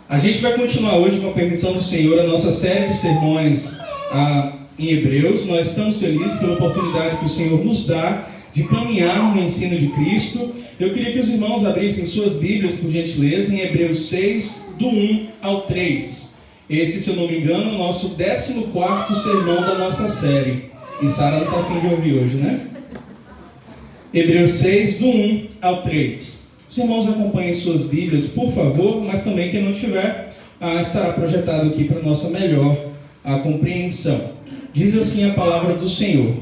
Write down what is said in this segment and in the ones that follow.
A gente vai continuar hoje, com a permissão do Senhor, a nossa série de sermões em Hebreus. Nós estamos felizes pela oportunidade que o Senhor nos dá de caminhar no ensino de Cristo. Eu queria que os irmãos abrissem suas Bíblias, por gentileza, em Hebreus 6, do 1 ao 3. Esse, se eu não me engano, é o nosso 14º sermão da nossa série. E Sara não está afim de ouvir hoje, né? Hebreus 6, do 1 ao 3. Os irmãos acompanhem suas Bíblias, por favor, mas também quem não tiver, estará projetado aqui para nossa melhor compreensão. Diz assim a palavra do Senhor: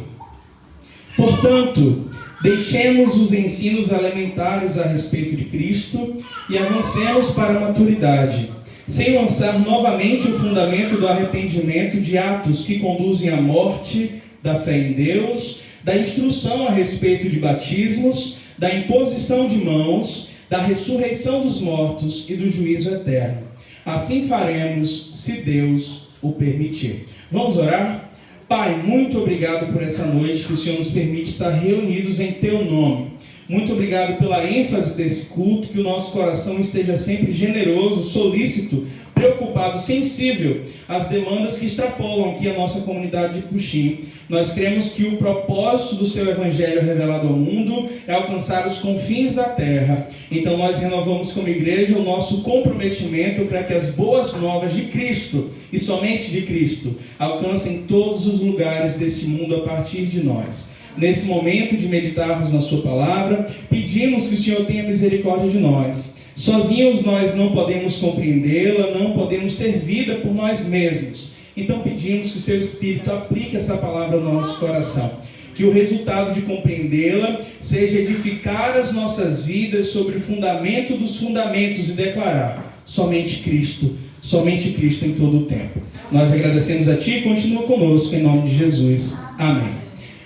portanto, deixemos os ensinos elementares a respeito de Cristo e avancemos para a maturidade, sem lançar novamente o fundamento do arrependimento de atos que conduzem à morte, da fé em Deus, da instrução a respeito de batismos, da imposição de mãos, da ressurreição dos mortos e do juízo eterno. Assim faremos, se Deus o permitir. Vamos orar? Pai, muito obrigado por essa noite que o Senhor nos permite estar reunidos em Teu nome. Muito obrigado pela ênfase desse culto, que o nosso coração esteja sempre generoso, solícito, preocupado, sensível às demandas que extrapolam aqui a nossa comunidade de Puxim. Nós cremos que o propósito do Seu Evangelho revelado ao mundo é alcançar os confins da terra. Então nós renovamos como igreja o nosso comprometimento para que as boas novas de Cristo, e somente de Cristo, alcancem todos os lugares desse mundo a partir de nós. Nesse momento de meditarmos na Sua palavra, pedimos que o Senhor tenha misericórdia de nós. Sozinhos nós não podemos compreendê-la, não podemos ter vida por nós mesmos. Então pedimos que o Seu Espírito aplique essa palavra no nosso coração. Que o resultado de compreendê-la seja edificar as nossas vidas sobre o fundamento dos fundamentos e declarar: somente Cristo em todo o tempo. Nós agradecemos a Ti e continua conosco em nome de Jesus. Amém.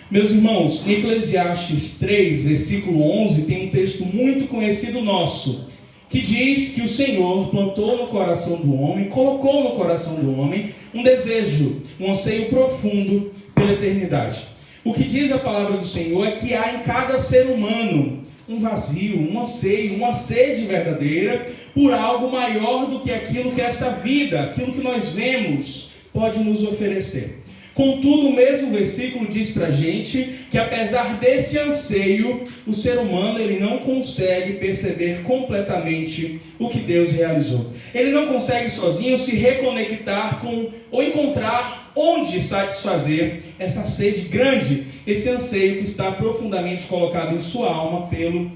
Meus irmãos, em Eclesiastes 3, versículo 11, tem um texto muito conhecido nosso, que diz que o Senhor plantou no coração do homem, colocou no coração do homem um desejo, um anseio profundo pela eternidade. O que diz a palavra do Senhor é que há em cada ser humano um vazio, um anseio, uma sede verdadeira por algo maior do que aquilo que essa vida, aquilo que nós vemos, pode nos oferecer. Contudo, o mesmo versículo diz para a gente que apesar desse anseio, o ser humano ele não consegue perceber completamente o que Deus realizou. Ele não consegue sozinho se reconectar com ou encontrar onde satisfazer essa sede grande, esse anseio que está profundamente colocado em sua alma pelo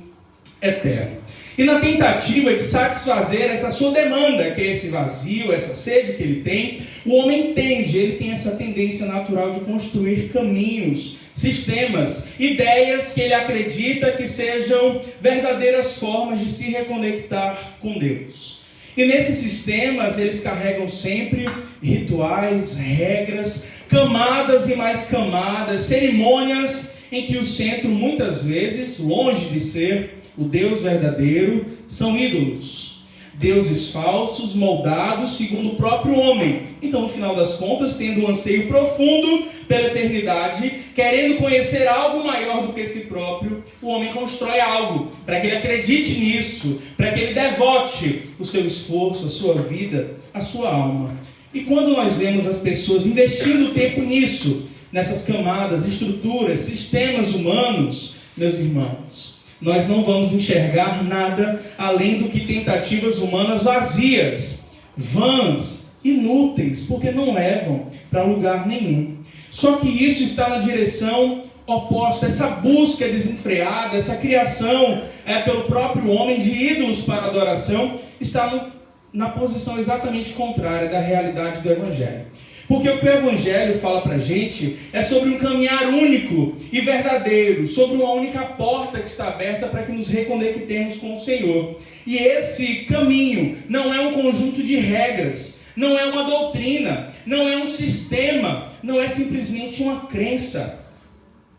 Eterno. E na tentativa de satisfazer essa sua demanda, que é esse vazio, essa sede que ele tem, o homem ele tem essa tendência natural de construir caminhos, sistemas, ideias que ele acredita que sejam verdadeiras formas de se reconectar com Deus. E nesses sistemas eles carregam sempre rituais, regras, camadas e mais camadas, cerimônias em que o centro muitas vezes, longe de ser o Deus verdadeiro, são ídolos, deuses falsos, moldados segundo o próprio homem. Então, no final das contas, tendo um anseio profundo pela eternidade, querendo conhecer algo maior do que si próprio, o homem constrói algo, para que ele acredite nisso, para que ele devote o seu esforço, a sua vida, a sua alma. E quando nós vemos as pessoas investindo tempo nisso, nessas camadas, estruturas, sistemas humanos, meus irmãos, nós não vamos enxergar nada além do que tentativas humanas vazias, vãs, inúteis, porque não levam para lugar nenhum. Só que isso está na direção oposta, essa busca desenfreada, essa criação pelo próprio homem de ídolos para adoração, está na posição exatamente contrária da realidade do Evangelho. Porque o que o Evangelho fala para a gente é sobre um caminhar único e verdadeiro, sobre uma única porta que está aberta para que nos reconectemos com o Senhor. E esse caminho não é um conjunto de regras, não é uma doutrina, não é um sistema, não é simplesmente uma crença.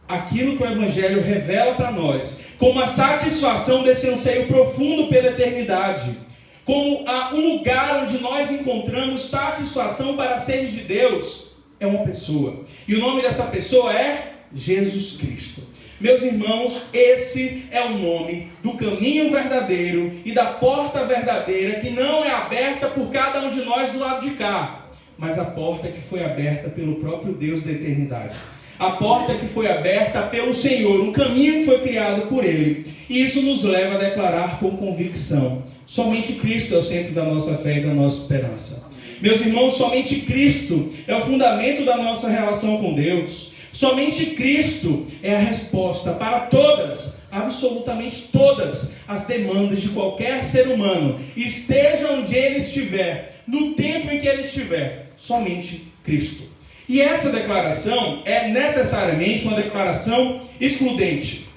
Aquilo que o Evangelho revela para nós, como a satisfação desse anseio profundo pela eternidade, como um lugar onde nós encontramos satisfação para a sede de Deus, é uma pessoa. E o nome dessa pessoa é Jesus Cristo. Meus irmãos, esse é o nome do caminho verdadeiro e da porta verdadeira que não é aberta por cada um de nós do lado de cá, mas a porta que foi aberta pelo próprio Deus da eternidade. A porta que foi aberta pelo Senhor, um caminho que foi criado por Ele. E isso nos leva a declarar com convicção: somente Cristo é o centro da nossa fé e da nossa esperança. Meus irmãos, somente Cristo é o fundamento da nossa relação com Deus. Somente Cristo é a resposta para todas, absolutamente todas, as demandas de qualquer ser humano, esteja onde ele estiver, no tempo em que ele estiver. Somente Cristo. E essa declaração é necessariamente uma declaração excludente,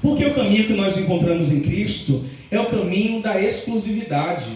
porque o caminho que nós encontramos em Cristo é o caminho da exclusividade.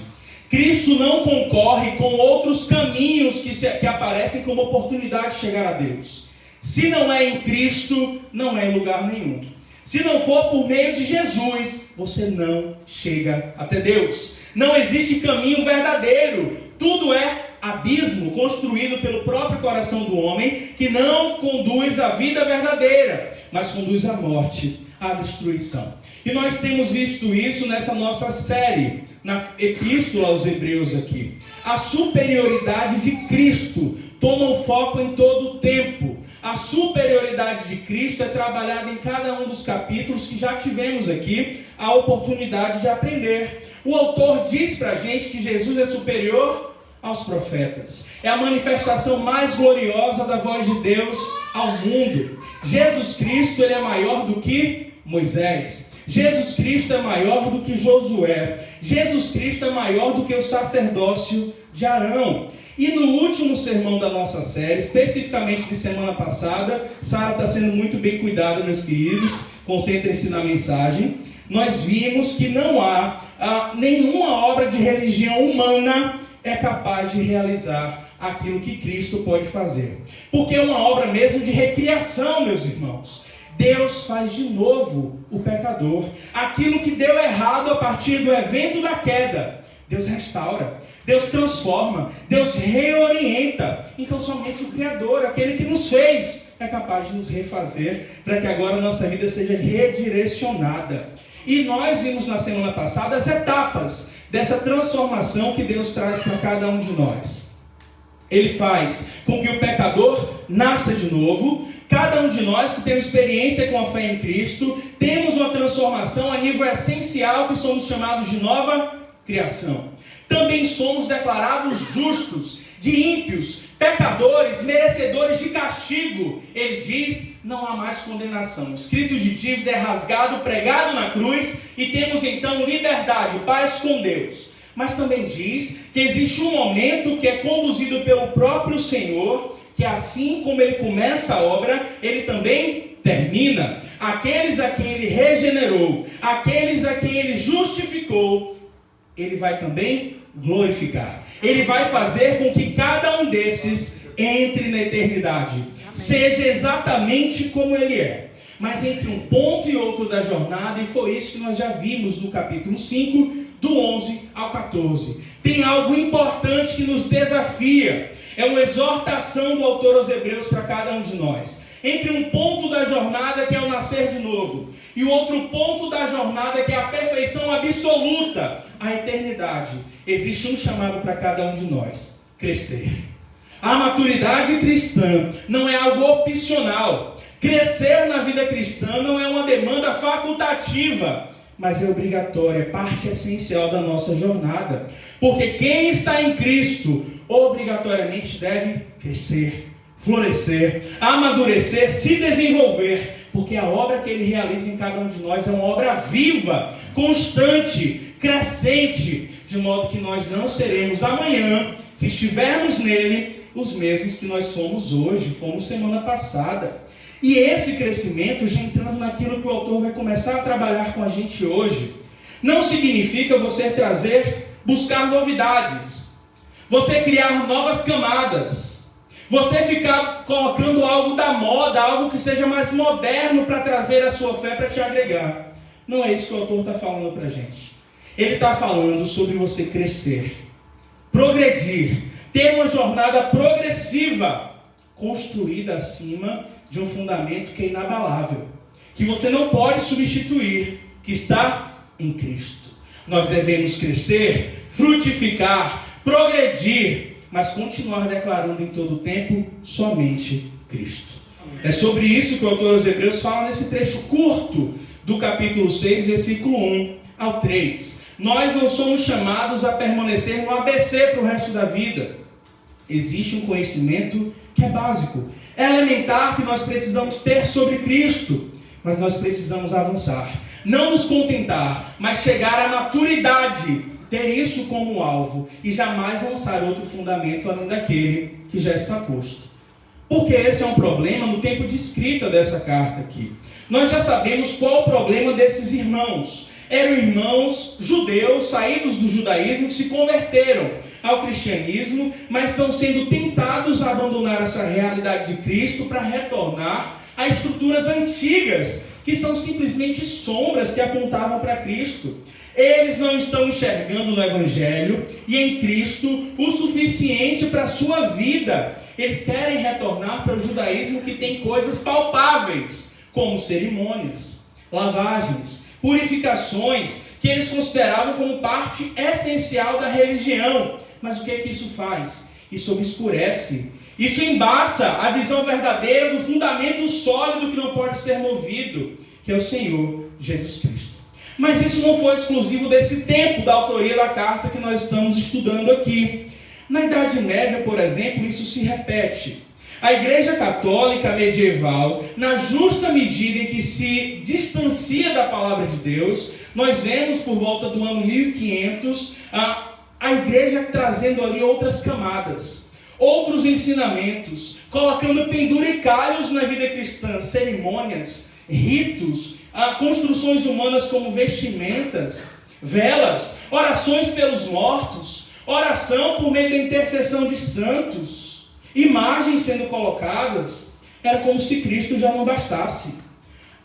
Cristo não concorre com outros caminhos que aparecem como oportunidade de chegar a Deus. Se não é em Cristo, não é em lugar nenhum. Se não for por meio de Jesus, você não chega até Deus. Não existe caminho verdadeiro. Tudo é abismo construído pelo próprio coração do homem, que não conduz à vida verdadeira, mas conduz à morte, à destruição. E nós temos visto isso nessa nossa série, na Epístola aos Hebreus aqui. A superioridade de Cristo toma o foco em todo o tempo. A superioridade de Cristo é trabalhada em cada um dos capítulos que já tivemos aqui a oportunidade de aprender. O autor diz para a gente que Jesus é superior aos profetas. É a manifestação mais gloriosa da voz de Deus ao mundo. Jesus Cristo, ele é maior do que Moisés. Jesus Cristo é maior do que Josué. Jesus Cristo é maior do que o sacerdócio de Arão. E no último sermão da nossa série, especificamente de semana passada, Sara está sendo muito bem cuidada, meus queridos, concentrem-se na mensagem. Nós vimos que não há nenhuma obra de religião humana é capaz de realizar aquilo que Cristo pode fazer. Porque é uma obra mesmo de recriação, meus irmãos. Deus faz de novo o pecador. Aquilo que deu errado a partir do evento da queda, Deus restaura, Deus transforma, Deus reorienta. Então somente o Criador, aquele que nos fez, é capaz de nos refazer, para que agora a nossa vida seja redirecionada. E nós vimos na semana passada as etapas dessa transformação que Deus traz para cada um de nós. Ele faz com que o pecador nasça de novo. Cada um de nós que tem experiência com a fé em Cristo, temos uma transformação a nível essencial, que somos chamados de nova criação. Também somos declarados justos, de ímpios, pecadores, merecedores de castigo. Ele diz: não há mais condenação. O escrito de dívida é rasgado, pregado na cruz, e temos então liberdade, paz com Deus. Mas também diz que existe um momento que é conduzido pelo próprio Senhor, que assim como ele começa a obra, ele também termina. Aqueles a quem ele regenerou, aqueles a quem ele justificou, ele vai também glorificar. Ele vai fazer com que cada um desses entre na eternidade, seja exatamente como ele é. Mas entre um ponto e outro da jornada, e foi isso que nós já vimos no capítulo 5, do 11 ao 14. Tem algo importante que nos desafia. É uma exortação do autor aos Hebreus para cada um de nós. Entre um ponto da jornada, que é o nascer de novo, e o outro ponto da jornada, que é a perfeição absoluta, a eternidade, existe um chamado para cada um de nós: crescer. A maturidade cristã não é algo opcional. Crescer na vida cristã não é uma demanda facultativa, mas é obrigatória, é parte essencial da nossa jornada. Porque quem está em Cristo obrigatoriamente deve crescer, florescer, amadurecer, se desenvolver, porque a obra que ele realiza em cada um de nós é uma obra viva, constante, crescente, de modo que nós não seremos amanhã, se estivermos nele, os mesmos que nós fomos hoje, fomos semana passada. E esse crescimento, já entrando naquilo que o autor vai começar a trabalhar com a gente hoje, não significa você buscar novidades, você criar novas camadas, você ficar colocando algo da moda, algo que seja mais moderno para trazer a sua fé, para te agregar. Não é isso que o autor está falando para a gente. Ele está falando sobre você crescer, progredir, ter uma jornada progressiva, construída acima de um fundamento que é inabalável, que você não pode substituir, que está em Cristo. Nós devemos crescer, frutificar, progredir, mas continuar declarando em todo o tempo somente Cristo. É sobre isso que o autor aos Hebreus fala nesse trecho curto do capítulo 6, versículo 1 ao 3. Nós não somos chamados a permanecer no ABC para o resto da vida. Existe um conhecimento que é básico, é elementar, que nós precisamos ter sobre Cristo, mas nós precisamos avançar, não nos contentar, mas chegar à maturidade, ter isso como alvo e jamais lançar outro fundamento além daquele que já está posto. Porque esse é um problema no tempo de escrita dessa carta aqui. Nós já sabemos qual o problema desses irmãos. Eram irmãos judeus saídos do judaísmo que se converteram ao cristianismo, mas estão sendo tentados a abandonar essa realidade de Cristo para retornar a estruturas antigas, que são simplesmente sombras que apontavam para Cristo. Eles não estão enxergando no Evangelho e em Cristo o suficiente para a sua vida. Eles querem retornar para o judaísmo que tem coisas palpáveis, como cerimônias, lavagens, purificações, que eles consideravam como parte essencial da religião. Mas o que é que isso faz? Isso obscurece, isso embaça a visão verdadeira do fundamento sólido que não pode ser movido, que é o Senhor Jesus Cristo. Mas isso não foi exclusivo desse tempo da autoria da carta que nós estamos estudando aqui. Na Idade Média, por exemplo, isso se repete. A Igreja Católica medieval, na justa medida em que se distancia da palavra de Deus, nós vemos por volta do ano 1500 a Igreja trazendo ali outras camadas, outros ensinamentos, colocando penduricalhos na vida cristã, cerimônias, ritos, construções humanas como vestimentas, velas, orações pelos mortos, oração por meio da intercessão de santos, imagens sendo colocadas. Era como se Cristo já não bastasse.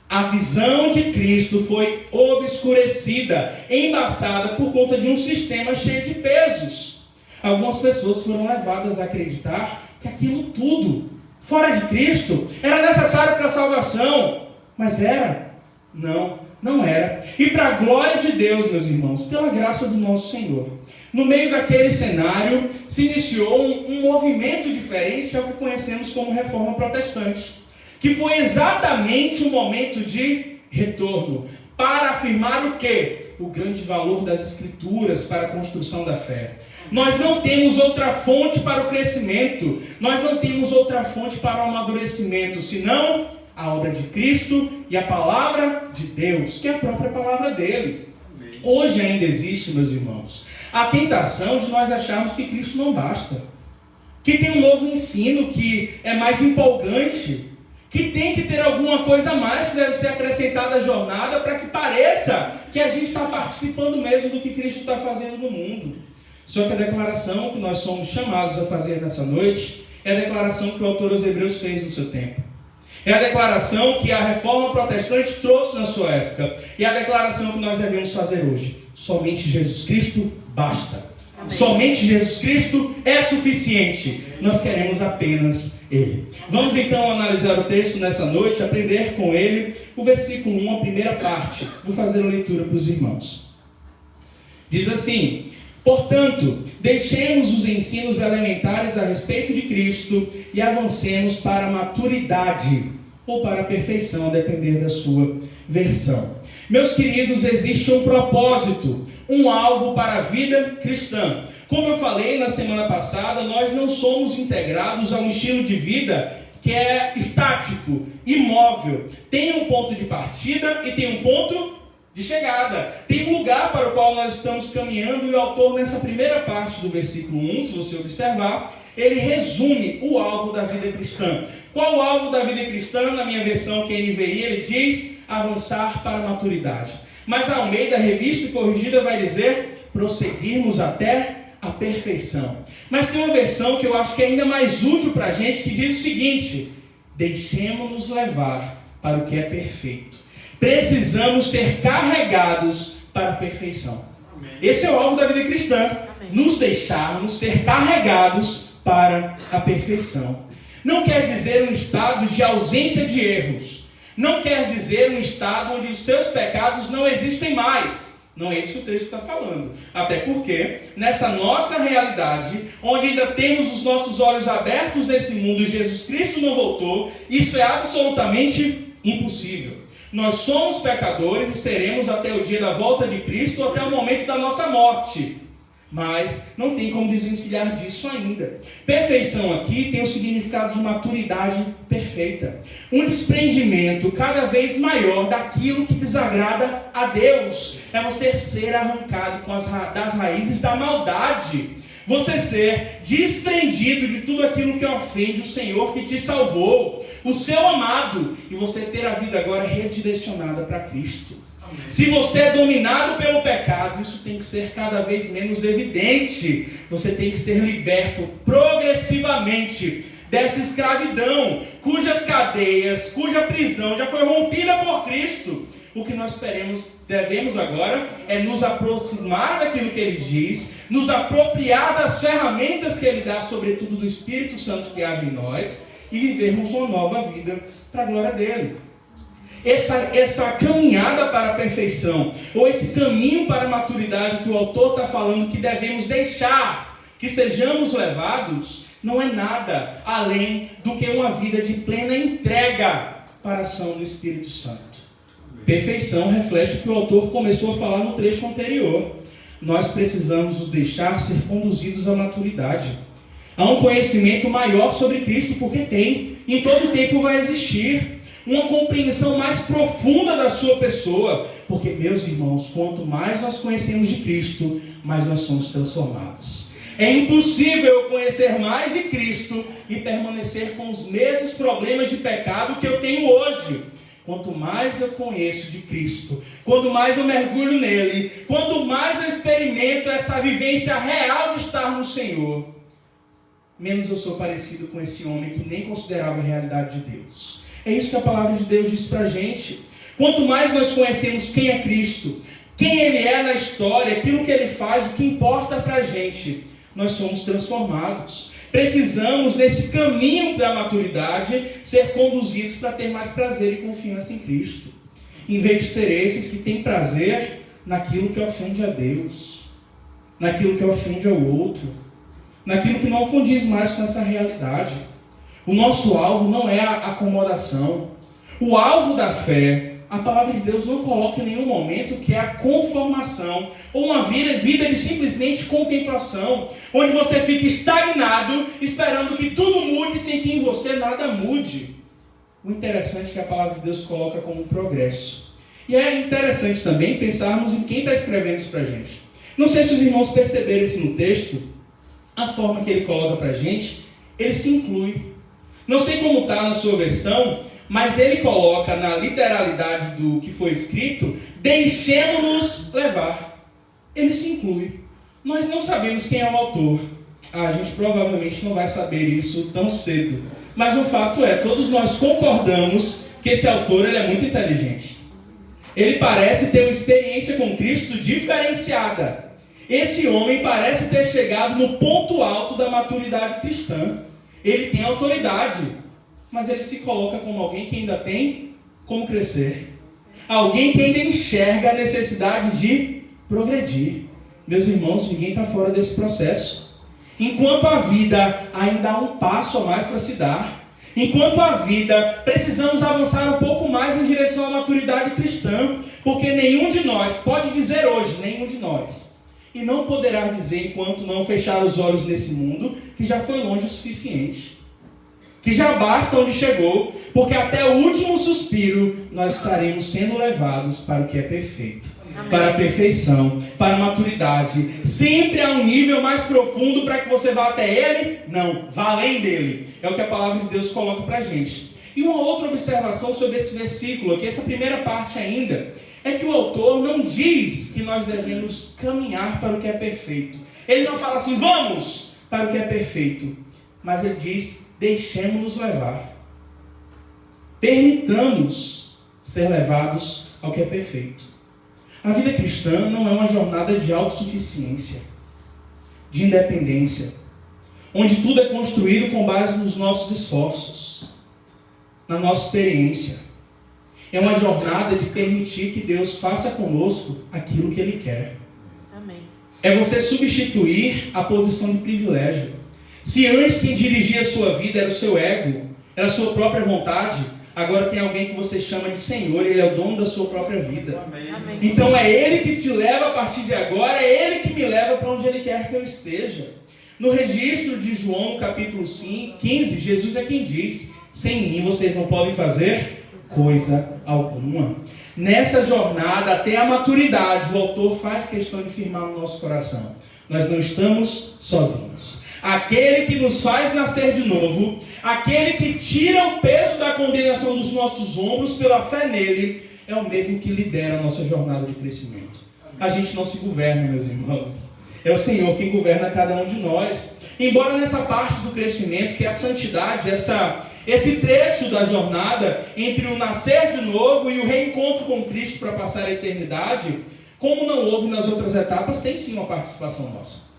A visão de Cristo foi obscurecida, embaçada por conta de um sistema cheio de pesos. Algumas pessoas foram levadas a acreditar que aquilo tudo, fora de Cristo, era necessário para a salvação. Mas era? Não, não era. E para a glória de Deus, meus irmãos, pela graça do nosso Senhor, no meio daquele cenário se iniciou um movimento diferente ao que conhecemos como Reforma Protestante, que foi exatamente um momento de retorno para afirmar o quê? O grande valor das Escrituras para a construção da fé. Nós não temos outra fonte para o crescimento, nós não temos outra fonte para o amadurecimento, senão a obra de Cristo e a palavra de Deus, que é a própria palavra dele. Hoje ainda existe, meus irmãos, a tentação de nós acharmos que Cristo não basta, que tem um novo ensino que é mais empolgante, que tem que ter alguma coisa a mais que deve ser acrescentada à jornada para que pareça que a gente está participando mesmo do que Cristo está fazendo no mundo. Só que a declaração que nós somos chamados a fazer nessa noite é a declaração que o autor aos Hebreus fez no seu tempo. É a declaração que a Reforma Protestante trouxe na sua época. E a declaração que nós devemos fazer hoje. Somente Jesus Cristo basta. Amém. Somente Jesus Cristo é suficiente. Nós queremos apenas Ele. Vamos então analisar o texto nessa noite, aprender com ele o versículo 1, a primeira parte. Vou fazer uma leitura para os irmãos. Diz assim: portanto, deixemos os ensinos elementares a respeito de Cristo e avancemos para a maturidade, ou para a perfeição, a depender da sua versão. Meus queridos, existe um propósito, um alvo para a vida cristã. Como eu falei na semana passada, nós não somos integrados a um estilo de vida que é estático, imóvel. Tem um ponto de partida e tem um ponto de chegada. Tem um lugar para o qual nós estamos caminhando, e o autor, nessa primeira parte do versículo 1, se você observar, ele resume o alvo da vida cristã. Qual o alvo da vida cristã? Na minha versão, que é NVI, ele diz avançar para a maturidade. Mas a Almeida, revista e corrigida, vai dizer prosseguirmos até a perfeição. Mas tem uma versão que eu acho que é ainda mais útil para a gente, que diz o seguinte: deixemos-nos levar para o que é perfeito. Precisamos ser carregados para a perfeição. Amém. Esse é o alvo da vida cristã. Amém. Nos deixarmos ser carregados para a perfeição. Não quer dizer um estado de ausência de erros, Não quer dizer um estado onde os seus pecados não existem mais. Não é isso que o texto está falando. Até porque, nessa nossa realidade, onde ainda temos os nossos olhos abertos nesse mundo e Jesus Cristo não voltou, isso é absolutamente impossível. Nós somos pecadores e seremos até o dia da volta de Cristo, até o momento da nossa morte. Mas não tem como desvencilhar disso ainda. Perfeição aqui tem o significado de maturidade perfeita. Um desprendimento cada vez maior daquilo que desagrada a Deus. É você ser arrancado das raízes da maldade. Você ser desprendido de tudo aquilo que ofende o Senhor que te salvou, o seu amado, e você ter a vida agora redirecionada para Cristo. Se você é dominado pelo pecado, isso tem que ser cada vez menos evidente. Você tem que ser liberto progressivamente dessa escravidão, cujas cadeias, cuja prisão já foi rompida por Cristo. O que nós devemos agora é nos aproximar daquilo que Ele diz, nos apropriar das ferramentas que Ele dá, sobretudo do Espírito Santo que age em nós, e vivermos uma nova vida para a glória dEle. Essa caminhada para a perfeição, ou esse caminho para a maturidade que o autor está falando que devemos deixar, que sejamos levados, não é nada além do que uma vida de plena entrega para a ação do Espírito Santo. Perfeição reflete o que o autor começou a falar no trecho anterior. Nós precisamos nos deixar ser conduzidos à maturidade. Há um conhecimento maior sobre Cristo, porque tem, em todo tempo vai existir. Uma compreensão mais profunda da sua pessoa, porque, meus irmãos, quanto mais nós conhecemos de Cristo, mais nós somos transformados. É impossível eu conhecer mais de Cristo e permanecer com os mesmos problemas de pecado que eu tenho hoje. Quanto mais eu conheço de Cristo, quanto mais eu mergulho nele, quanto mais eu experimento essa vivência real de estar no Senhor, menos eu sou parecido com esse homem que nem considerava a realidade de Deus. É isso que a palavra de Deus diz para a gente. Quanto mais nós conhecemos quem é Cristo, quem Ele é na história, aquilo que Ele faz, o que importa para a gente, nós somos transformados. Precisamos, nesse caminho da maturidade, ser conduzidos para ter mais prazer e confiança em Cristo. Em vez de ser esses que têm prazer naquilo que ofende a Deus, naquilo que ofende ao outro, naquilo que não condiz mais com essa realidade. O nosso alvo não é a acomodação. O alvo da fé, a palavra de Deus não coloca em nenhum momento que é a conformação, ou uma vida de simplesmente contemplação, onde você fica estagnado, esperando que tudo mude, sem que em você nada mude. O interessante é que a palavra de Deus coloca como um progresso. E é interessante também pensarmos em quem está escrevendo isso para a gente. Não sei se os irmãos perceberam isso no texto, a forma que ele coloca para a gente, ele se inclui. Não sei como está na sua versão, mas ele coloca na literalidade do que foi escrito, deixemos-nos levar. Ele se inclui. Nós não sabemos quem é o autor. A gente provavelmente não vai saber isso tão cedo. Mas o fato é, todos nós concordamos que esse autor ele é muito inteligente. Ele parece ter uma experiência com Cristo diferenciada. Esse homem parece ter chegado no ponto alto da maturidade cristã. Ele tem autoridade, mas ele se coloca como alguém que ainda tem como crescer. Alguém que ainda enxerga a necessidade de progredir. Meus irmãos, ninguém está fora desse processo. Enquanto a vida ainda há um passo a mais para se dar, enquanto a vida precisamos avançar um pouco mais em direção à maturidade cristã, porque nenhum de nós pode dizer hoje, nenhum de nós, e não poderá dizer enquanto não fechar os olhos nesse mundo, que já foi longe o suficiente, que já basta onde chegou, porque até o último suspiro nós estaremos sendo levados para o que é perfeito. Amém. Para a perfeição, para a maturidade. Sempre há um nível mais profundo para que você vá até ele? Não, vá além dele. É o que a palavra de Deus coloca para a gente. E uma outra observação sobre esse versículo, que essa primeira parte ainda, é que o autor não diz que nós devemos caminhar para o que é perfeito. Ele não fala assim, vamos para o que é perfeito. Mas ele diz, deixemos-nos levar. Permitamos ser levados ao que é perfeito. A vida cristã não é uma jornada de autossuficiência, de independência, onde tudo é construído com base nos nossos esforços, na nossa experiência. É uma jornada de permitir que Deus faça conosco aquilo que Ele quer. Amém. É você substituir a posição de privilégio. Se antes quem dirigia a sua vida era o seu ego, era a sua própria vontade, agora tem alguém que você chama de Senhor, Ele é o dono da sua própria vida. Amém. Então é Ele que te leva a partir de agora, é Ele que me leva para onde Ele quer que eu esteja. No registro de João, capítulo 15, Jesus é quem diz: sem mim vocês não podem fazer coisa alguma. Nessa jornada até a maturidade, o autor faz questão de firmar no nosso coração: nós não estamos sozinhos. Aquele que nos faz nascer de novo, aquele que tira o peso da condenação dos nossos ombros pela fé nele, é o mesmo que lidera a nossa jornada de crescimento. A gente não se governa, meus irmãos. É o Senhor quem governa cada um de nós. Embora nessa parte do crescimento, que é a santidade, esse trecho da jornada entre o nascer de novo e o reencontro com Cristo para passar a eternidade, como não houve nas outras etapas, tem sim uma participação nossa.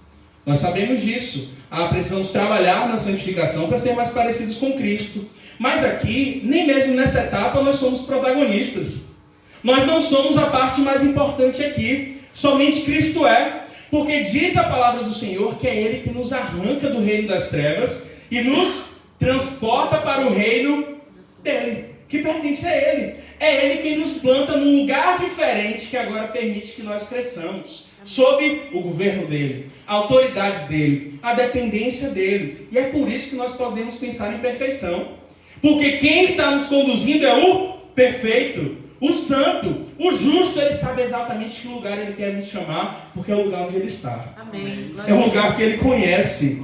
Nós sabemos disso. Precisamos trabalhar na santificação para ser mais parecidos com Cristo. Mas aqui, nem mesmo nessa etapa, nós somos protagonistas. Nós não somos a parte mais importante aqui. Somente Cristo é. Porque diz a palavra do Senhor que é Ele que nos arranca do reino das trevas e nos transporta para o reino dele, que pertence a Ele. É Ele quem nos planta num lugar diferente, que agora permite que nós cresçamos, sob o governo dele, a autoridade dele, a dependência dele. E é por isso que nós podemos pensar em perfeição. Porque quem está nos conduzindo é o perfeito, o santo, o justo. Ele sabe exatamente que lugar ele quer nos chamar, porque é o lugar onde ele está. Amém. É um lugar que ele conhece.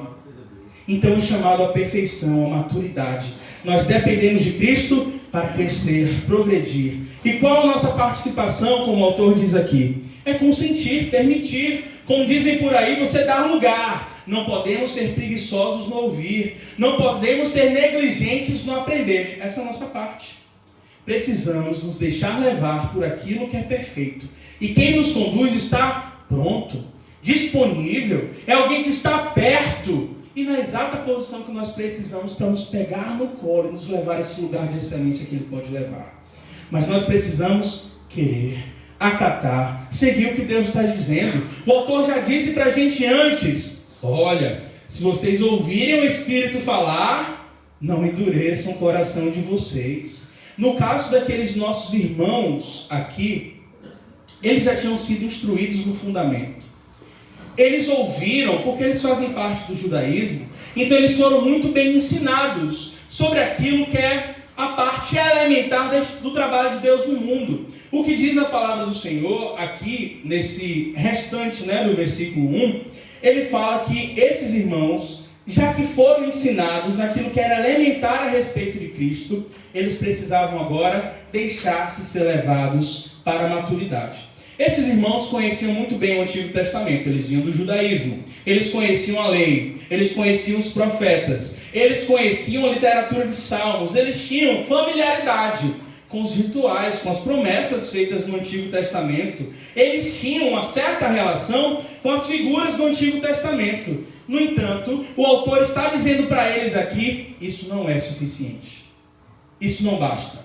Então é chamado à perfeição, à maturidade. Nós dependemos de Cristo para crescer, progredir. E qual a nossa participação, como o autor diz aqui? É consentir, permitir. Como dizem por aí, você dar lugar. Não podemos ser preguiçosos no ouvir. Não podemos ser negligentes no aprender. Essa é a nossa parte. Precisamos nos deixar levar por aquilo que é perfeito. E quem nos conduz está pronto, disponível. É alguém que está perto e na exata posição que nós precisamos para nos pegar no colo e nos levar a esse lugar de excelência que Ele pode levar. Mas nós precisamos querer, acatar, seguir o que Deus está dizendo. O autor já disse para a gente antes: olha, se vocês ouvirem o Espírito falar, não endureçam o coração de vocês. No caso daqueles nossos irmãos aqui, eles já tinham sido instruídos no fundamento. Eles ouviram, porque eles fazem parte do judaísmo, então eles foram muito bem ensinados sobre aquilo que é a parte elementar do trabalho de Deus no mundo. O que diz a palavra do Senhor aqui, nesse restante do versículo 1, ele fala que esses irmãos, já que foram ensinados naquilo que era elementar a respeito de Cristo, eles precisavam agora deixar-se ser levados para a maturidade. Esses irmãos conheciam muito bem o Antigo Testamento, eles vinham do judaísmo, eles conheciam a lei, eles conheciam os profetas, eles conheciam a literatura de salmos, eles tinham familiaridade com os rituais, com as promessas feitas no Antigo Testamento, eles tinham uma certa relação com as figuras do Antigo Testamento. No entanto, o autor está dizendo para eles aqui: isso não é suficiente, isso não basta.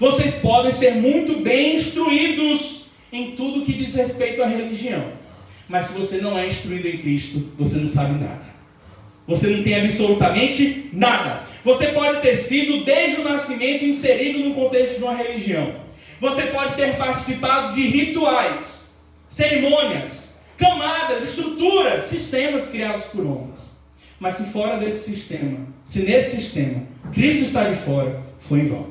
Vocês podem ser muito bem instruídos em tudo que diz respeito à religião, mas se você não é instruído em Cristo, você não sabe nada. Você não tem absolutamente nada. Você pode ter sido desde o nascimento inserido no contexto de uma religião. Você pode ter participado de rituais, cerimônias, camadas, estruturas, sistemas criados por homens. Mas se fora desse sistema, se nesse sistema Cristo está de fora, foi em vão.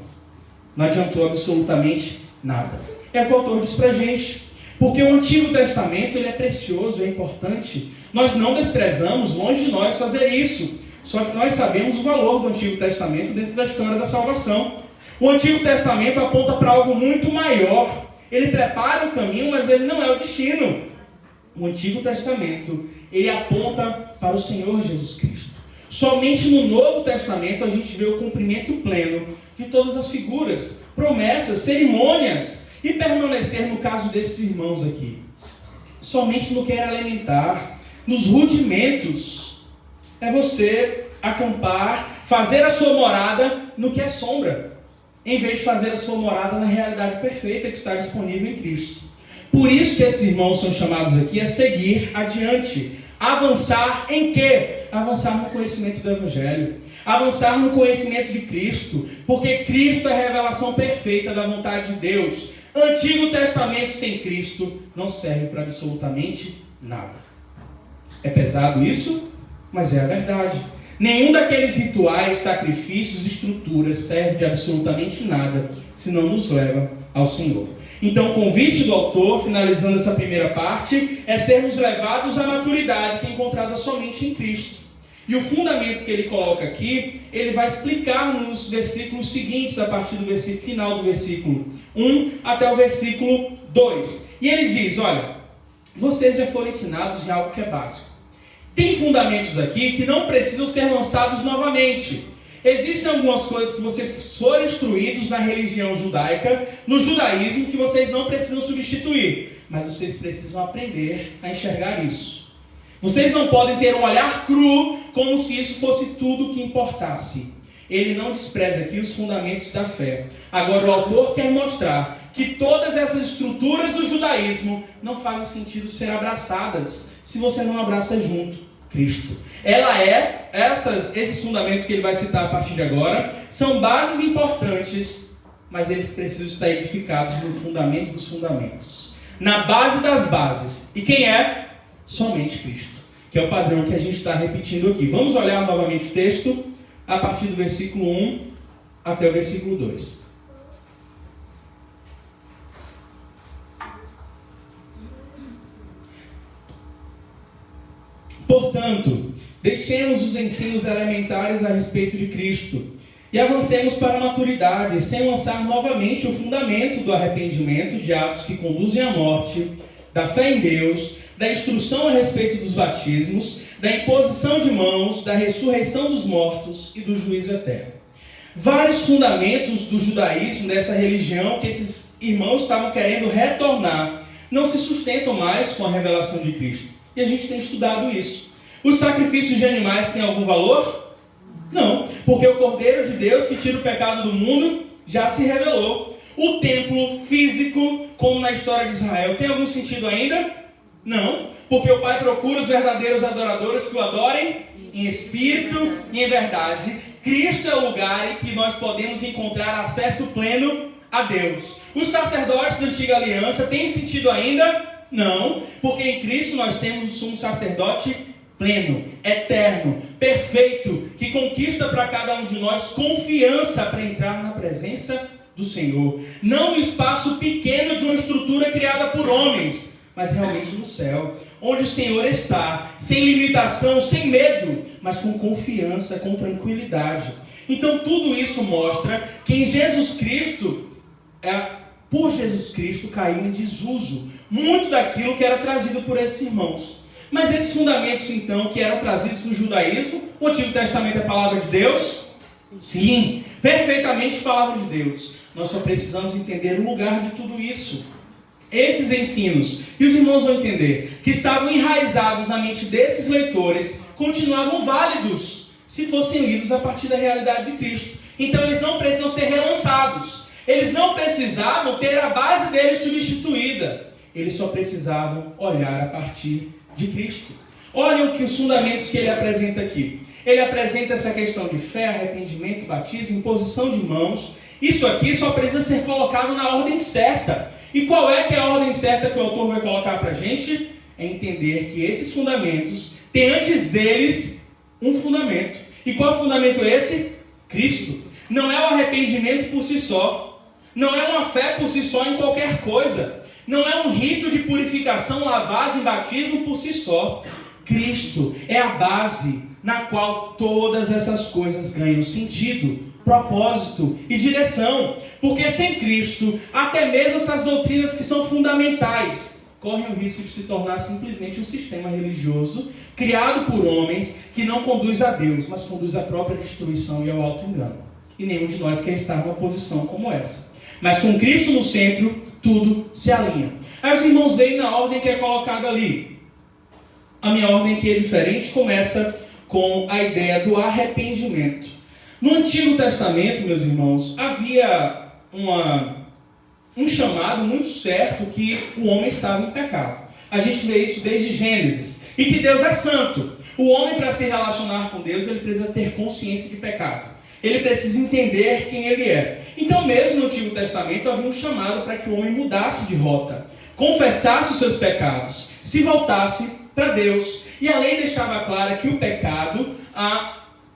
Não adiantou absolutamente nada. É o que o autor diz para a gente. Porque o Antigo Testamento ele é precioso, é importante. Nós não desprezamos, longe de nós, fazer isso. Só que nós sabemos o valor do Antigo Testamento dentro da história da salvação. O Antigo Testamento aponta para algo muito maior. Ele prepara o caminho, mas ele não é o destino. O Antigo Testamento, ele aponta para o Senhor Jesus Cristo. Somente no Novo Testamento a gente vê o cumprimento pleno de todas as figuras, promessas, cerimônias, e permanecer no caso desses irmãos aqui, somente no que era elementar, nos rudimentos. É você acampar, fazer a sua morada no que é sombra. em vez de fazer a sua morada na realidade perfeita que está disponível em Cristo. Por isso que esses irmãos são chamados aqui a seguir adiante. Avançar em quê? Avançar no conhecimento do Evangelho. Avançar no conhecimento de Cristo. Porque Cristo é a revelação perfeita da vontade de Deus. Antigo Testamento sem Cristo não serve para absolutamente nada. É pesado isso? Mas é a verdade. Nenhum daqueles rituais, sacrifícios, estruturas serve de absolutamente nada se não nos leva ao Senhor. Então o convite do autor, finalizando essa primeira parte, é sermos levados à maturidade que é encontrada somente em Cristo. E o fundamento que ele coloca aqui, ele vai explicar nos versículos seguintes, a partir do final do versículo 1 até o versículo 2. E ele diz, olha, vocês já foram ensinados em algo que é básico. Tem fundamentos aqui que não precisam ser lançados novamente. Existem algumas coisas que vocês foram instruídos na religião judaica, no judaísmo, que vocês não precisam substituir. Mas vocês precisam aprender a enxergar isso. Vocês não podem ter um olhar cru, como se isso fosse tudo o que importasse. Ele não despreza aqui os fundamentos da fé. Agora o autor quer mostrar que todas essas estruturas do judaísmo não fazem sentido ser abraçadas se você não abraça junto Cristo. Esses fundamentos que ele vai citar a partir de agora são bases importantes, mas eles precisam estar edificados no fundamento dos fundamentos, na base das bases. E quem é? Somente Cristo, que é o padrão que a gente está repetindo aqui. Vamos olhar novamente o texto a partir do versículo 1 até o versículo 2. Portanto, deixemos os ensinos elementares a respeito de Cristo e avancemos para a maturidade, sem lançar novamente o fundamento do arrependimento de atos que conduzem à morte, da fé em Deus, da instrução a respeito dos batismos, da imposição de mãos, da ressurreição dos mortos e do juízo eterno. Vários fundamentos do judaísmo, dessa religião que esses irmãos estavam querendo retornar, não se sustentam mais com a revelação de Cristo. E a gente tem estudado isso. Os sacrifícios de animais têm algum valor? Não, porque o Cordeiro de Deus que tira o pecado do mundo já se revelou. O templo físico, como na história de Israel, tem algum sentido ainda? Não, porque o Pai procura os verdadeiros adoradores que o adorem em espírito e em verdade. Cristo é o lugar em que nós podemos encontrar acesso pleno a Deus. Os sacerdotes da antiga aliança têm sentido ainda? Não, porque em Cristo nós temos um sumo sacerdote pleno, eterno, perfeito, que conquista para cada um de nós confiança para entrar na presença do Senhor. Não no espaço pequeno de uma estrutura criada por homens, mas realmente no céu, onde o Senhor está, sem limitação, sem medo, mas com confiança, com tranquilidade. Então tudo isso mostra que em Jesus Cristo, por Jesus Cristo caiu em desuso muito daquilo que era trazido por esses irmãos. Mas esses fundamentos então que eram trazidos no judaísmo, o Antigo Testamento é a palavra de Deus? Sim, perfeitamente palavra de Deus. Nós só precisamos entender o lugar de tudo isso. Esses ensinos, e os irmãos vão entender, que estavam enraizados na mente desses leitores, continuavam válidos se fossem lidos a partir da realidade de Cristo. Então eles não precisam ser relançados. Eles não precisavam ter a base deles substituída. Eles só precisavam olhar a partir de Cristo. Olhem que os fundamentos que ele apresenta aqui. Ele apresenta essa questão de fé, arrependimento, batismo, imposição de mãos. Isso aqui só precisa ser colocado na ordem certa. E qual é que é a ordem certa que o autor vai colocar para a gente? É entender que esses fundamentos têm antes deles um fundamento. E qual é o fundamento esse? Cristo. Não é o arrependimento por si só. Não é uma fé por si só em qualquer coisa. Não é um rito de purificação, lavagem, batismo por si só. Cristo é a base na qual todas essas coisas ganham sentido, propósito e direção. Porque sem Cristo, até mesmo essas doutrinas que são fundamentais correm o risco de se tornar simplesmente um sistema religioso criado por homens que não conduz a Deus, mas conduz à própria destruição e ao auto-engano. E nenhum de nós quer estar numa posição como essa. Mas com Cristo no centro, tudo se alinha. Aí os irmãos veem na ordem que é colocada ali. A minha ordem aqui é diferente, começa com a ideia do arrependimento. No Antigo Testamento, meus irmãos, havia um chamado muito certo que o homem estava em pecado. A gente vê isso desde Gênesis. E que Deus é santo. O homem, para se relacionar com Deus, ele precisa ter consciência de pecado. Ele precisa entender quem ele é. Então, mesmo no Antigo Testamento, havia um chamado para que o homem mudasse de rota, confessasse os seus pecados, se voltasse para Deus. E a lei deixava clara que o pecado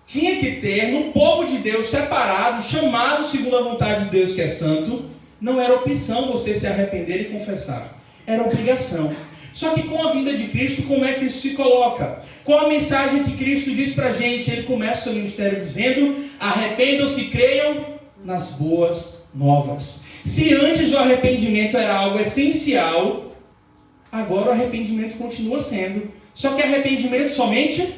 tinha que ter no povo de Deus separado, chamado segundo a vontade de Deus, que é santo. Não era opção você se arrepender e confessar. Era obrigação. Só que com a vinda de Cristo, como é que isso se coloca? Qual a mensagem que Cristo diz para a gente? Ele começa o seu ministério dizendo: arrependam-se e creiam nas boas novas. Se antes o arrependimento era algo essencial, agora o arrependimento continua sendo. Só que arrependimento somente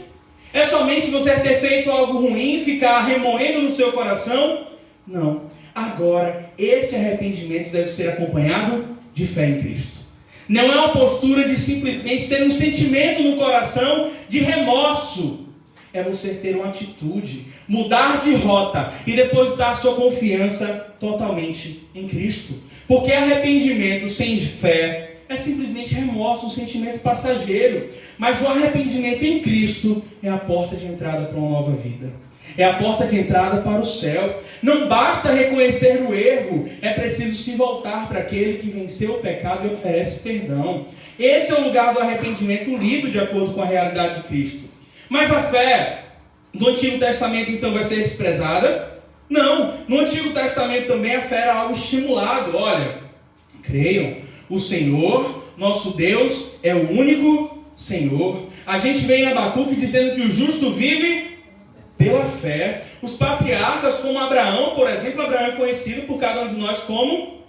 você ter feito algo ruim e ficar remoendo no seu coração? Não. Agora, esse arrependimento deve ser acompanhado de fé em Cristo. Não é uma postura de simplesmente ter um sentimento no coração de remorso. É você ter uma atitude, mudar de rota e depositar sua confiança totalmente em Cristo. Porque arrependimento sem fé é simplesmente remorso, um sentimento passageiro. Mas o arrependimento em Cristo é a porta de entrada para uma nova vida. É a porta de entrada para o céu. Não basta reconhecer o erro, é preciso se voltar para aquele que venceu o pecado e oferece perdão. Esse é o lugar do arrependimento lido de acordo com a realidade de Cristo. Mas a fé do Antigo Testamento então vai ser desprezada? Não, no Antigo Testamento também a fé era algo estimulado. Olha, creiam, o Senhor, nosso Deus, é o único Senhor. A gente vê em Abacuque dizendo que o justo vive pela fé. Os patriarcas como Abraão, por exemplo, Abraão é conhecido por cada um de nós como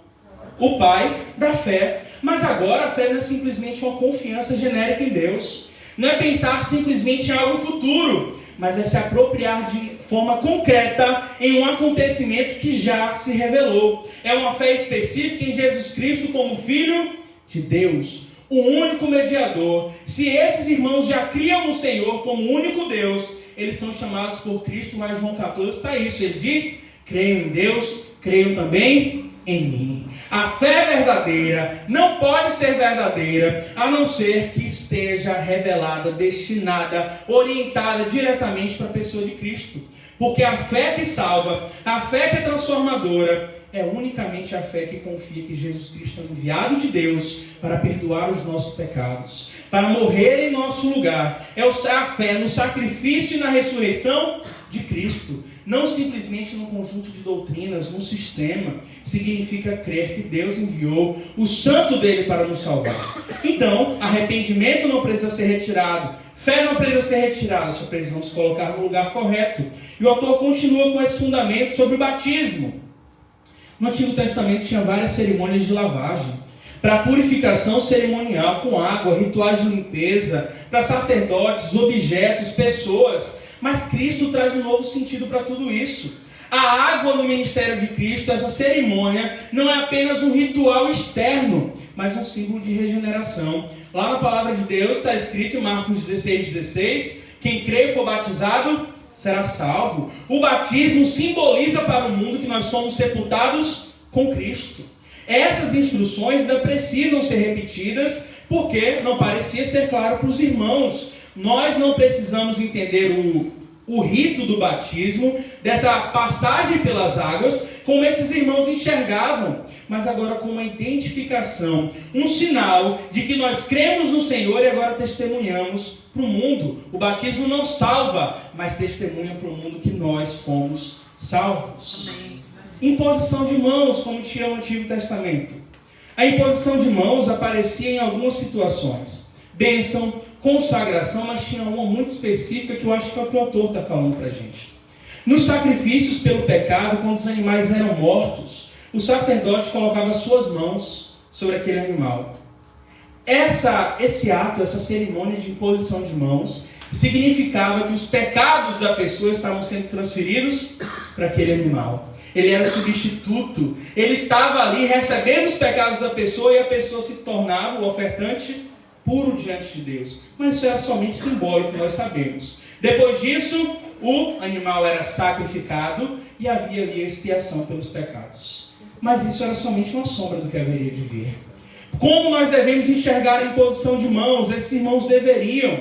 o pai da fé. Mas agora a fé não é simplesmente uma confiança genérica em Deus. Não é pensar simplesmente em algo futuro, mas é se apropriar de forma concreta em um acontecimento que já se revelou. É uma fé específica em Jesus Cristo como Filho de Deus, o único mediador. Se esses irmãos já criam no Senhor como único Deus, eles são chamados por Cristo, mas João 14 está isso. Ele diz: creiam em Deus, creiam também em mim. A fé verdadeira não pode ser verdadeira a não ser que esteja revelada, destinada, orientada diretamente para a pessoa de Cristo. Porque a fé que salva, a fé que é transformadora, é unicamente a fé que confia que Jesus Cristo é o enviado de Deus para perdoar os nossos pecados, para morrer em nosso lugar. É a fé no sacrifício e na ressurreição de Cristo. Não simplesmente num conjunto de doutrinas, num sistema. Significa crer que Deus enviou o santo dele para nos salvar. Então, arrependimento não precisa ser retirado. Fé não precisa ser retirada, só precisamos colocar no lugar correto. E o autor continua com esse fundamento sobre o batismo. No Antigo Testamento tinha várias cerimônias de lavagem. Para purificação cerimonial, com água, rituais de limpeza, para sacerdotes, objetos, pessoas. Mas Cristo traz um novo sentido para tudo isso. A água no ministério de Cristo, essa cerimônia, não é apenas um ritual externo, mas um símbolo de regeneração. Lá na palavra de Deus está escrito em Marcos 16:16, quem crê e for batizado será salvo. O batismo simboliza para o mundo que nós somos sepultados com Cristo. Essas instruções ainda precisam ser repetidas, porque não parecia ser claro para os irmãos. Nós não precisamos entender o rito do batismo, dessa passagem pelas águas, como esses irmãos enxergavam, mas agora com uma identificação, um sinal de que nós cremos no Senhor e agora testemunhamos para o mundo. O batismo não salva, mas testemunha para o mundo que nós fomos salvos. Amém. Imposição de mãos, como tinha no Antigo Testamento. A imposição de mãos aparecia em algumas situações. Bênção, consagração, mas tinha uma muito específica que eu acho que é o que o autor está falando para a gente. Nos sacrifícios pelo pecado, quando os animais eram mortos, o sacerdote colocava suas mãos sobre aquele animal. Esse ato, essa cerimônia de imposição de mãos, significava que os pecados da pessoa estavam sendo transferidos para aquele animal. Ele era o substituto. Ele estava ali recebendo os pecados da pessoa e a pessoa se tornava o ofertante puro diante de Deus. Mas isso era somente simbólico, nós sabemos. Depois disso, o animal era sacrificado e havia ali a expiação pelos pecados. Mas isso era somente uma sombra do que haveria de vir. Como nós devemos enxergar a imposição de mãos? Esses irmãos deveriam.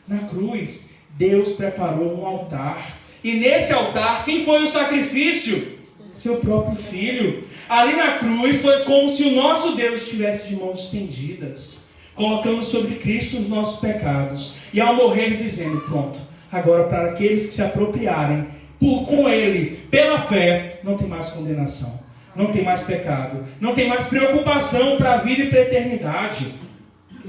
Na cruz, Deus preparou um altar. E nesse altar, quem foi o sacrifício? Seu próprio Filho. Ali na cruz foi como se o nosso Deus estivesse de mãos estendidas, colocando sobre Cristo os nossos pecados. E ao morrer dizendo, pronto, agora para aqueles que se apropriarem com Ele, pela fé, não tem mais condenação, não tem mais pecado, não tem mais preocupação para a vida e para a eternidade.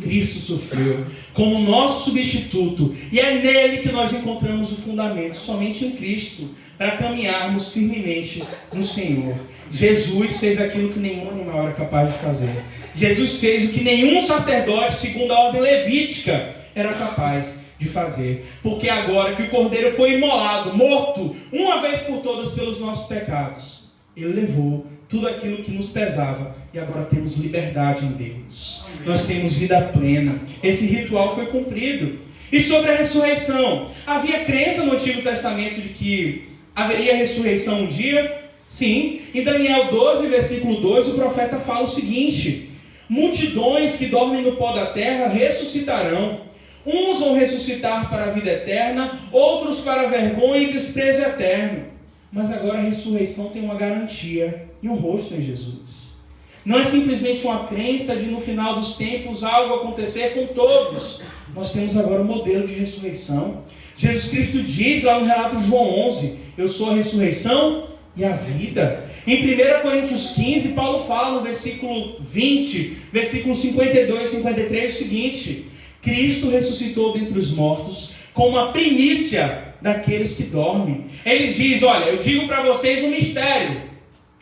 Cristo sofreu como nosso substituto, e é nele que nós encontramos o fundamento, somente em Cristo, para caminharmos firmemente no Senhor. Jesus fez aquilo que nenhum animal era capaz de fazer. Jesus fez o que nenhum sacerdote, segundo a ordem levítica, era capaz de fazer. Porque agora que o Cordeiro foi imolado, morto, uma vez por todas pelos nossos pecados, Ele levou tudo aquilo que nos pesava, e agora temos liberdade em Deus. Amém. Nós temos vida plena. Esse ritual foi cumprido. E sobre a ressurreição, havia crença no Antigo Testamento de que haveria ressurreição um dia? Sim. Em Daniel 12, versículo 2, o profeta fala o seguinte: multidões que dormem no pó da terra ressuscitarão. Uns vão ressuscitar para a vida eterna, outros para a vergonha e desprezo eterno. Mas agora a ressurreição tem uma garantia e um rosto em Jesus. Não é simplesmente uma crença de no final dos tempos algo acontecer com todos. Nós temos agora um modelo de ressurreição. Jesus Cristo diz lá no relato de João 11, eu sou a ressurreição e a vida. Em 1 Coríntios 15, Paulo fala no versículo 20, versículo 52 e 53 o seguinte: Cristo ressuscitou dentre os mortos como a primícia daqueles que dormem. Ele diz, olha, eu digo para vocês um mistério,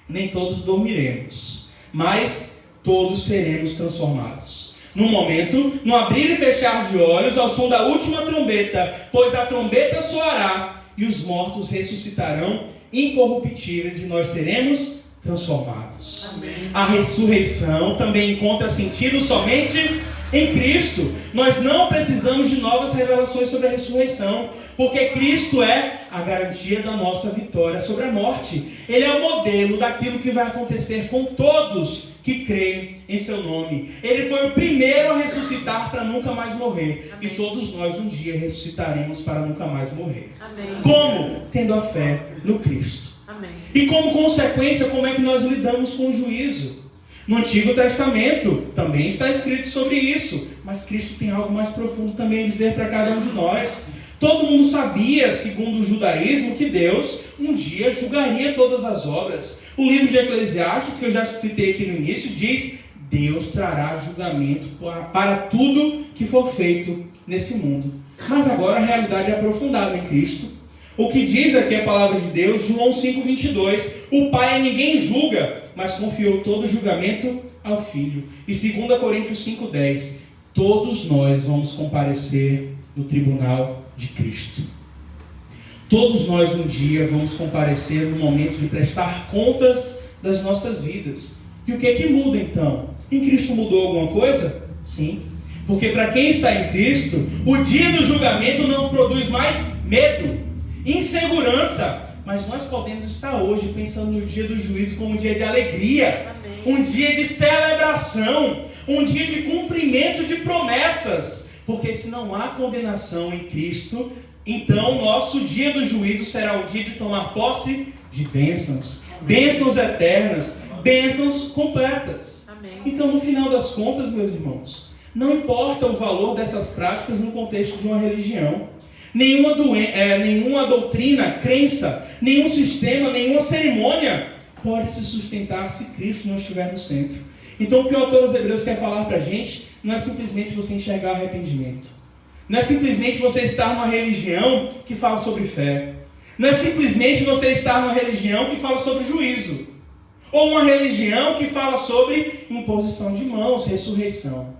nem todos dormiremos, mas todos seremos transformados. No momento, no abrir e fechar de olhos, ao som da última trombeta, pois a trombeta soará e os mortos ressuscitarão incorruptíveis e nós seremos transformados. Amém. A ressurreição também encontra sentido somente em Cristo. Nós não precisamos de novas revelações sobre a ressurreição, porque Cristo é a garantia da nossa vitória sobre a morte. Ele é o modelo daquilo que vai acontecer com todos que creem em seu nome. Ele foi o primeiro a ressuscitar para nunca mais morrer. Amém. E todos nós um dia ressuscitaremos para nunca mais morrer. Amém. Como? Tendo a fé no Cristo. Amém. E como consequência, como é que nós lidamos com o juízo? No Antigo Testamento também está escrito sobre isso, mas Cristo tem algo mais profundo também a dizer para cada um de nós. Todo mundo sabia, segundo o judaísmo, que Deus um dia julgaria todas as obras. O livro de Eclesiastes, que eu já citei aqui no início, diz: Deus trará julgamento para tudo que for feito nesse mundo. Mas agora a realidade é aprofundada em Cristo. O que diz aqui a palavra de Deus, João 5,22, o Pai a ninguém julga, mas confiou todo o julgamento ao Filho. E 2 Coríntios 5,10, todos nós vamos comparecer no tribunal de Cristo. Todos nós um dia vamos comparecer no momento de prestar contas das nossas vidas. E o que é que muda então? Em Cristo mudou alguma coisa? Sim. Porque para quem está em Cristo, o dia do julgamento não produz mais medo, insegurança. Mas nós podemos estar hoje pensando no dia do juízo como um dia de alegria. Amém. Um dia de celebração, um dia de cumprimento de promessas. Porque se não há condenação em Cristo, então nosso dia do juízo será o dia de tomar posse de bênçãos. Amém. Bênçãos eternas, bênçãos completas. Amém. Então, no final das contas, meus irmãos, não importa o valor dessas práticas no contexto de uma religião. Nenhuma doutrina, crença, nenhum sistema, nenhuma cerimônia pode se sustentar se Cristo não estiver no centro. Então o que o autor aos Hebreus quer falar para a gente não é simplesmente você enxergar arrependimento. Não é simplesmente você estar numa religião que fala sobre fé. Não é simplesmente você estar numa religião que fala sobre juízo. Ou uma religião que fala sobre imposição de mãos, ressurreição.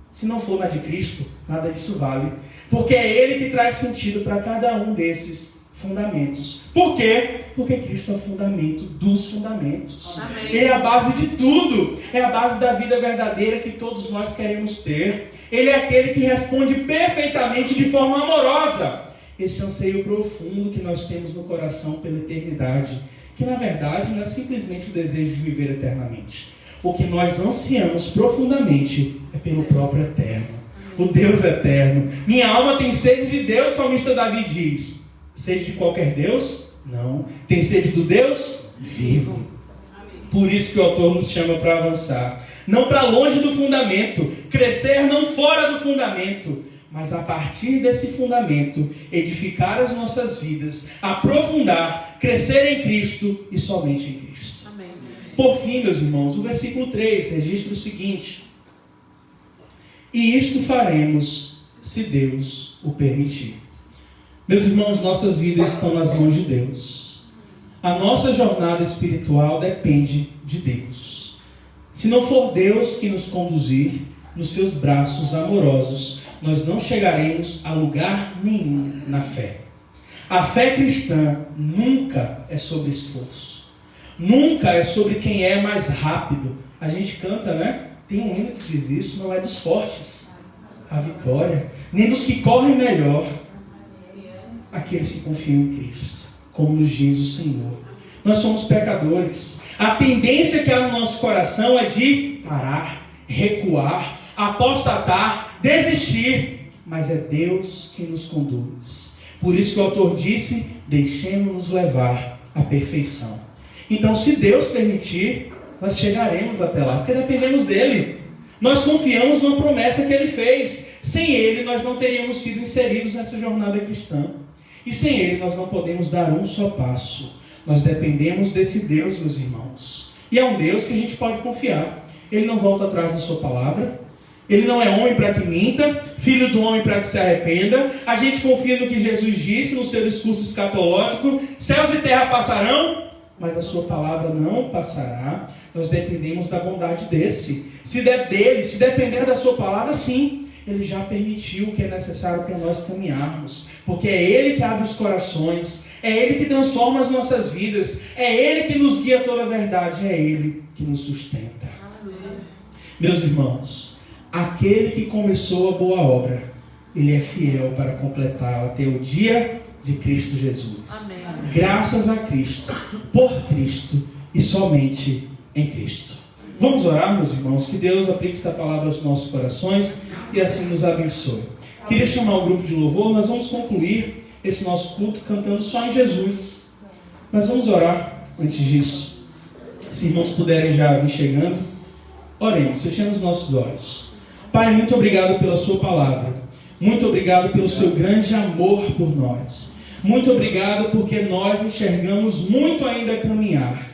Se não for na de Cristo, nada disso vale. Porque é Ele que traz sentido para cada um desses fundamentos. Por quê? Porque Cristo é o fundamento dos fundamentos. Amém. Ele é a base de tudo. É a base da vida verdadeira que todos nós queremos ter. Ele é aquele que responde perfeitamente de forma amorosa. esse anseio profundo que nós temos no coração pela eternidade, que na verdade não é simplesmente o desejo de viver eternamente. O que nós ansiamos profundamente é pelo próprio eterno, o Deus eterno. Minha alma tem sede de Deus, o salmista Davi diz. Sede de qualquer Deus? Não. Tem sede do Deus vivo. Por isso que o autor nos chama para avançar. Não para longe do fundamento, crescer não fora do fundamento, mas a partir desse fundamento, edificar as nossas vidas, aprofundar, crescer em Cristo e somente em Cristo. Amém. Por fim, meus irmãos, o versículo 3 registra o seguinte: e isto faremos, se Deus o permitir. Meus irmãos, nossas vidas estão nas mãos de Deus. A nossa jornada espiritual depende de Deus. Se não for Deus que nos conduzir nos seus braços amorosos, nós não chegaremos a lugar nenhum na fé. A fé cristã nunca é sobre esforço. Nunca é sobre quem é mais rápido. A gente canta, né? Tem um hino que diz isso, não é dos fortes a vitória, nem dos que correm melhor, aqueles que confiam em Cristo, como nos diz o Senhor. Nós somos pecadores. A tendência que há no nosso coração é de parar, recuar, apostatar, desistir. Mas é Deus que nos conduz. Por isso que o autor disse: deixemos-nos levar à perfeição. Então, se Deus permitir, nós chegaremos até lá, porque dependemos dele. Nós confiamos numa promessa que ele fez. Sem ele, nós não teríamos sido inseridos nessa jornada cristã. E sem ele, nós não podemos dar um só passo. Nós dependemos desse Deus, meus irmãos. E é um Deus que a gente pode confiar. Ele não volta atrás da sua palavra. Ele não é homem para que minta, filho do homem para que se arrependa. A gente confia no que Jesus disse no seu discurso escatológico: céus e terra passarão, mas a sua palavra não passará. Nós dependemos da bondade desse. Se der dele, se depender da sua palavra, sim, ele já permitiu o que é necessário para nós caminharmos. Porque é ele que abre os corações, é ele que transforma as nossas vidas, é ele que nos guia a toda a verdade, é ele que nos sustenta. Amém. Meus irmãos, aquele que começou a boa obra, ele é fiel para completá-la até o dia de Cristo Jesus. Amém. Graças a Cristo, por Cristo e somente em Cristo. Vamos orar, meus irmãos, que Deus aplique essa palavra aos nossos corações e assim nos abençoe. Queria chamar o grupo de louvor. Nós vamos concluir esse nosso culto cantando só em Jesus. Mas vamos orar antes disso. Se irmãos puderem já vir chegando, oremos, fechemos nossos olhos. Pai, muito obrigado pela sua palavra. Muito obrigado pelo seu grande amor por nós. Muito obrigado porque nós enxergamos muito ainda a caminhar.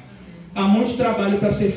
Há muito trabalho para ser feito.